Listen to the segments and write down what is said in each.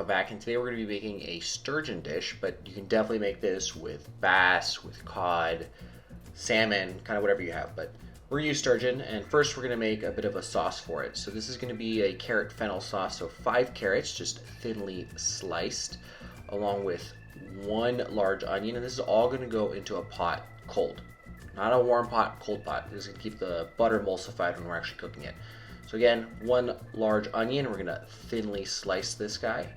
welcome back, and today we're going to be making a sturgeon dish, but you can definitely make this with bass, with cod, salmon, kind of whatever you have, but we're going to use sturgeon, and first we're going to make a bit of a sauce for it. So this is going to be a carrot-fennel sauce, so 5 carrots just thinly sliced, along with 1 large onion, and this is all going to go into a pot cold. Not a warm pot, cold pot. This is going to keep the butter emulsified when we're actually cooking it. So again, 1 large onion, we're gonna thinly slice this guy.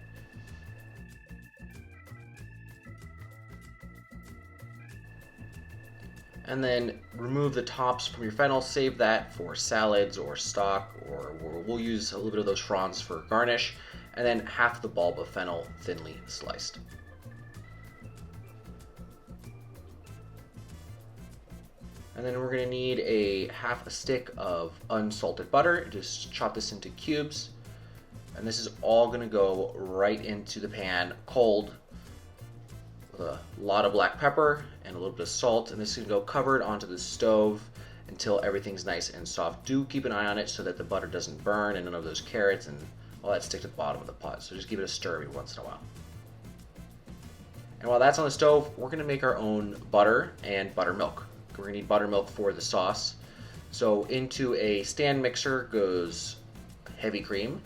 And then remove the tops from your fennel, save that for salads or stock, or we'll use a little bit of those fronds for garnish. And then half the bulb of fennel thinly sliced. And then we're going to need a half a stick of unsalted butter. Just chop this into cubes. And this is all going to go right into the pan cold with a lot of black pepper and a little bit of salt. And this is going to go covered onto the stove until everything's nice and soft. Do keep an eye on it so that the butter doesn't burn and none of those carrots and all that stick to the bottom of the pot. So just give it a stir every once in a while. And while that's on the stove, we're going to make our own butter and buttermilk. We're going to need buttermilk for the sauce. So into a stand mixer goes heavy cream.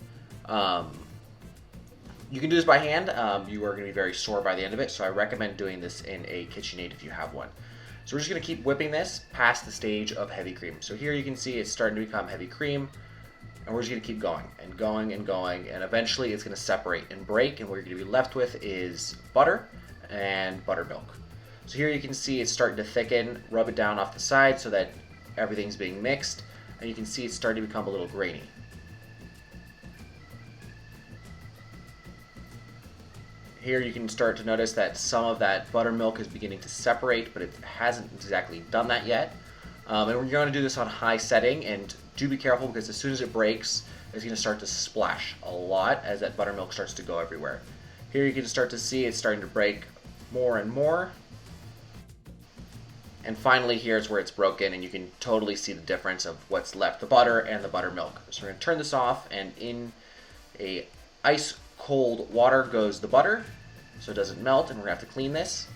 You can do this by hand. You are going to be very sore by the end of it, so I recommend doing this in a KitchenAid if you have one. So we're just going to keep whipping this past the stage of heavy cream. So here you can see it's starting to become heavy cream, and we're just going to keep going and going and going, and eventually it's going to separate and break, and what you're going to be left with is butter and buttermilk. So here you can see it's starting to thicken. Rub it down off the side so that everything's being mixed, and you can see it's starting to become a little grainy. Here you can start to notice that some of that buttermilk is beginning to separate, but it hasn't exactly done that yet. And we're going to do this on high setting, and do be careful because as soon as it breaks, it's going to start to splash a lot as that buttermilk starts to go everywhere. Here you can start to see it's starting to break more and more. And finally, here's where it's broken, and you can totally see the difference of what's left, the butter and the buttermilk. So we're going to turn this off, and in a ice cold water goes the butter, so it doesn't melt, and we're going to have to clean this.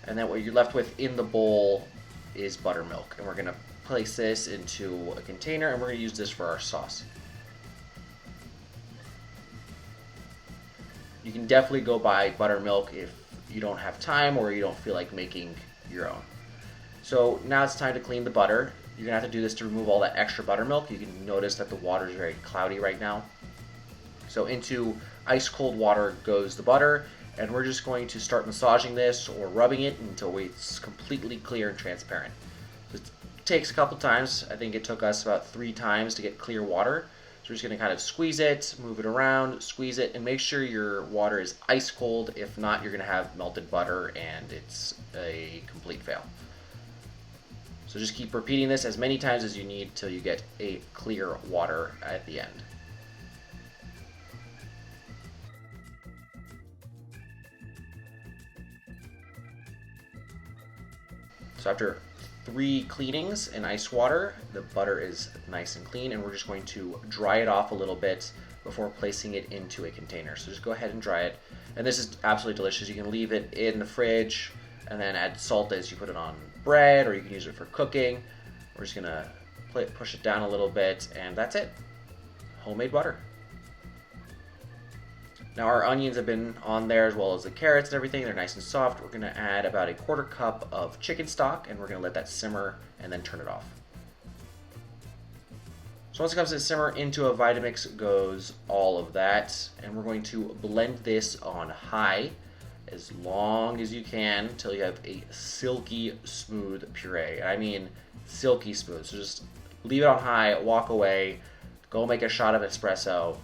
And then what you're left with in the bowl is buttermilk, and we're going to place this into a container, and we're going to use this for our sauce. You can definitely go buy buttermilk if you don't have time or you don't feel like making your own. So now it's time to clean the butter. You're gonna have to do this to remove all that extra buttermilk. You can notice that the water is very cloudy right now. So into ice cold water goes the butter, and we're just going to start massaging this or rubbing it until it's completely clear and transparent. So it takes a couple times. I think it took us about 3 times to get clear water. So we're just going to kind of squeeze it, move it around, squeeze it, and make sure your water is ice cold. If not, you're going to have melted butter, and it's a complete fail. So just keep repeating this as many times as you need till you get a clear water at the end. So after 3 cleanings in ice water, the butter is nice and clean, and we're just going to dry it off a little bit before placing it into a container. So just go ahead and dry it, and this is absolutely delicious. You can leave it in the fridge and then add salt as you put it on bread, or you can use it for cooking. We're just gonna push it down a little bit, and that's it. Homemade butter. Now our onions have been on there as well as the carrots and everything. They're nice and soft. We're going to add about a 1/4 cup of chicken stock, and we're going to let that simmer and then turn it off. So once it comes to simmer, into a Vitamix goes all of that, and we're going to blend this on high as long as you can until you have a silky smooth puree. I mean silky smooth. So just leave it on high, walk away, go make a shot of espresso.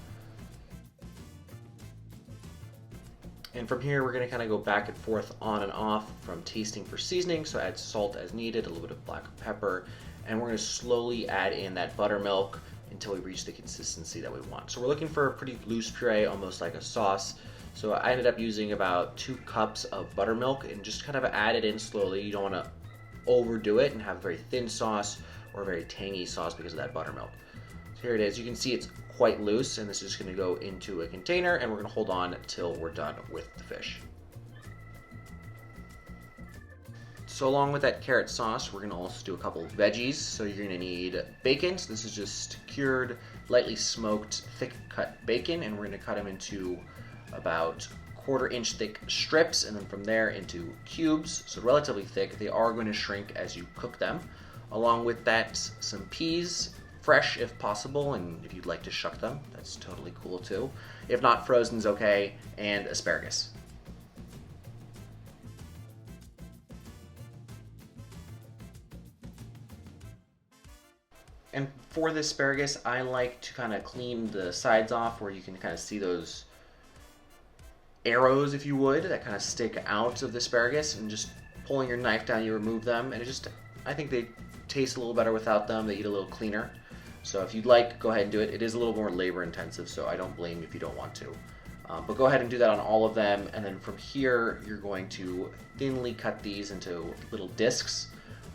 And from here, we're going to kind of go back and forth on and off from tasting for seasoning. So add salt as needed, a little bit of black pepper, and we're going to slowly add in that buttermilk until we reach the consistency that we want. So we're looking for a pretty loose puree, almost like a sauce. So I ended up using about 2 cups of buttermilk and just kind of add it in slowly. You don't want to overdo it and have a very thin sauce or a very tangy sauce because of that buttermilk. Here it is. You can see it's quite loose, and this is going to go into a container, and we're going to hold on until we're done with the fish. So along with that carrot sauce, we're going to also do a couple of veggies. So you're going to need bacon. So this is just cured, lightly smoked, thick cut bacon, and we're going to cut them into about 1/4 inch thick strips, and then from there into cubes, so relatively thick. They are going to shrink as you cook them. Along with that, some peas, fresh if possible, and if you'd like to shuck them, that's totally cool too. If not, frozen's okay, and asparagus. And for the asparagus, I like to kind of clean the sides off where you can kind of see those arrows, if you would, that kind of stick out of the asparagus, and just pulling your knife down, you remove them, and I think they taste a little better without them. They eat a little cleaner. So if you'd like, go ahead and do it. It is a little more labor intensive, so I don't blame you if you don't want to. But go ahead and do that on all of them, and then from here, you're going to thinly cut these into little discs.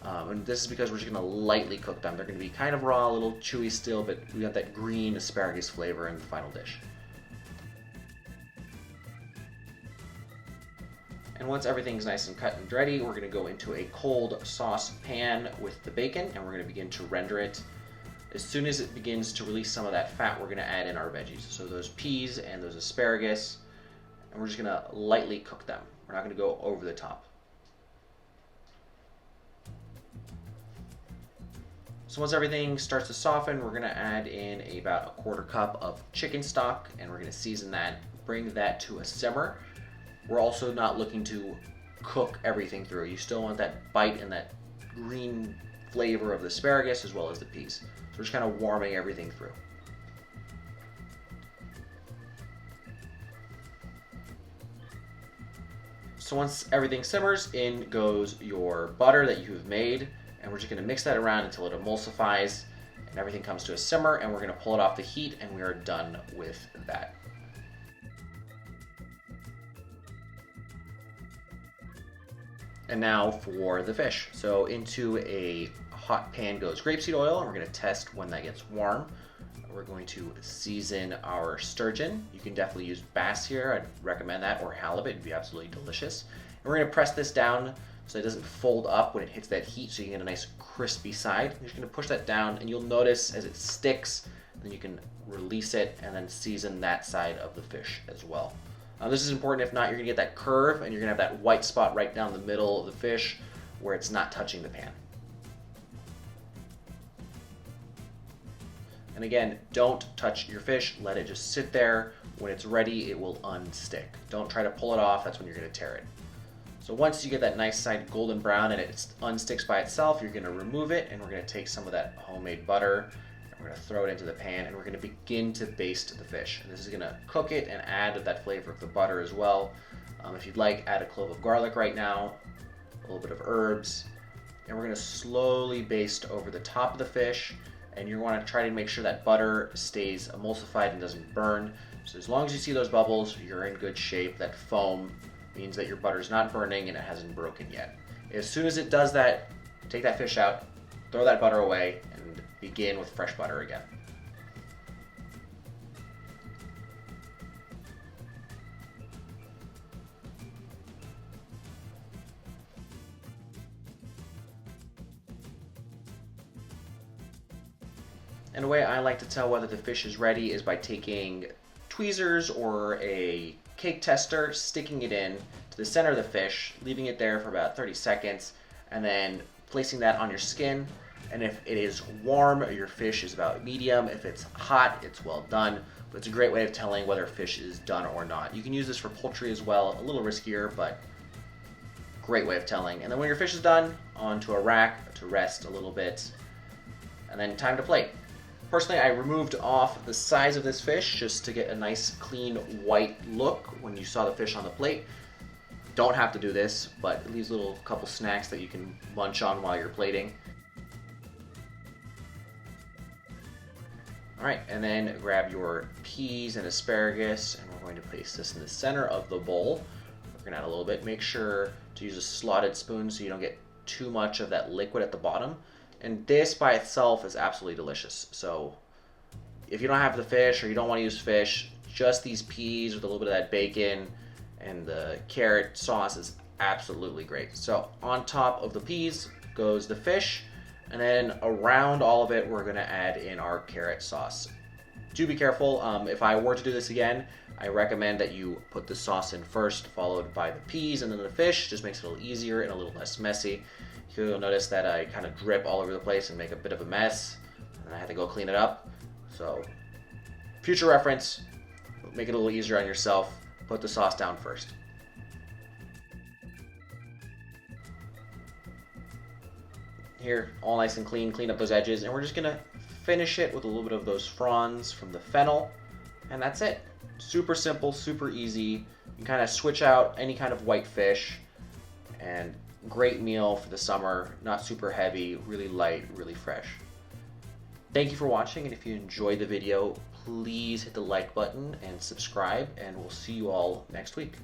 And this is because we're just going to lightly cook them. They're going to be kind of raw, a little chewy still, but we got that green asparagus flavor in the final dish. And once everything's nice and cut and ready, we're going to go into a cold sauce pan with the bacon, and we're going to begin to render it. As soon as it begins to release some of that fat, we're going to add in our veggies. So those peas and those asparagus, and we're just going to lightly cook them. We're not going to go over the top. So once everything starts to soften, we're going to add in about 1/4 cup of chicken stock, and we're going to season that, bring that to a simmer. We're also not looking to cook everything through. You still want that bite and that green flavor of the asparagus as well as the peas. So we're just kind of warming everything through. So once everything simmers, in goes your butter that you have made, and we're just going to mix that around until it emulsifies and everything comes to a simmer, and we're going to pull it off the heat, and we are done with that. And now for the fish. So into a hot pan goes grapeseed oil, and we're going to test when that gets warm. We're going to season our sturgeon. You can definitely use bass here. I'd recommend that, or halibut. It'd be absolutely delicious. And we're going to press this down so it doesn't fold up when it hits that heat, so you get a nice crispy side. You're just going to push that down, and you'll notice as it sticks, then you can release it and then season that side of the fish as well. This is important. If not, you're going to get that curve, and you're going to have that white spot right down the middle of the fish where it's not touching the pan. And again, don't touch your fish. Let it just sit there. When it's ready, it will unstick. Don't try to pull it off. That's when you're going to tear it. So once you get that nice side golden brown and it unsticks by itself, you're going to remove it, and we're going to take some of that homemade butter, and we're going to throw it into the pan, and we're going to begin to baste the fish. And this is going to cook it and add that flavor of the butter as well. If you'd like, add a clove of garlic right now, a little bit of herbs, and we're going to slowly baste over the top of the fish, and you want to try to make sure that butter stays emulsified and doesn't burn. So as long as you see those bubbles, you're in good shape. That foam means that your butter's not burning and it hasn't broken yet. As soon as it does that, take that fish out, throw that butter away, and begin with fresh butter again. And a way I like to tell whether the fish is ready is by taking tweezers or a cake tester, sticking it in to the center of the fish, leaving it there for about 30 seconds, and then placing that on your skin. And if it is warm, your fish is about medium. If it's hot, it's well done. But it's a great way of telling whether a fish is done or not. You can use this for poultry as well, a little riskier, but great way of telling. And then when your fish is done, onto a rack to rest a little bit, and then time to plate. Personally, I removed off the sides of this fish just to get a nice clean white look when you saw the fish on the plate. Don't have to do this, but it leaves a little couple snacks that you can munch on while you're plating. All right, and then grab your peas and asparagus, and we're going to place this in the center of the bowl. We're gonna add a little bit. Make sure to use a slotted spoon so you don't get too much of that liquid at the bottom. And this by itself is absolutely delicious. So if you don't have the fish or you don't want to use fish, just these peas with a little bit of that bacon and the carrot sauce is absolutely great. So on top of the peas goes the fish, and then around all of it, we're gonna add in our carrot sauce. Do be careful. If I were to do this again, I recommend that you put the sauce in first, followed by the peas and then the fish. Just makes it a little easier and a little less messy. You'll notice that I kind of drip all over the place and make a bit of a mess, and I had to go clean it up. So, future reference, make it a little easier on yourself. Put the sauce down first. Here, all nice and clean up those edges, and we're just gonna finish it with a little bit of those fronds from the fennel, and that's it. Super simple, super easy. You kind of switch out any kind of white fish, and great meal for the summer. Not super heavy, really light, really fresh. Thank you for watching, and if you enjoyed the video, please hit the like button and subscribe, and we'll see you all next week.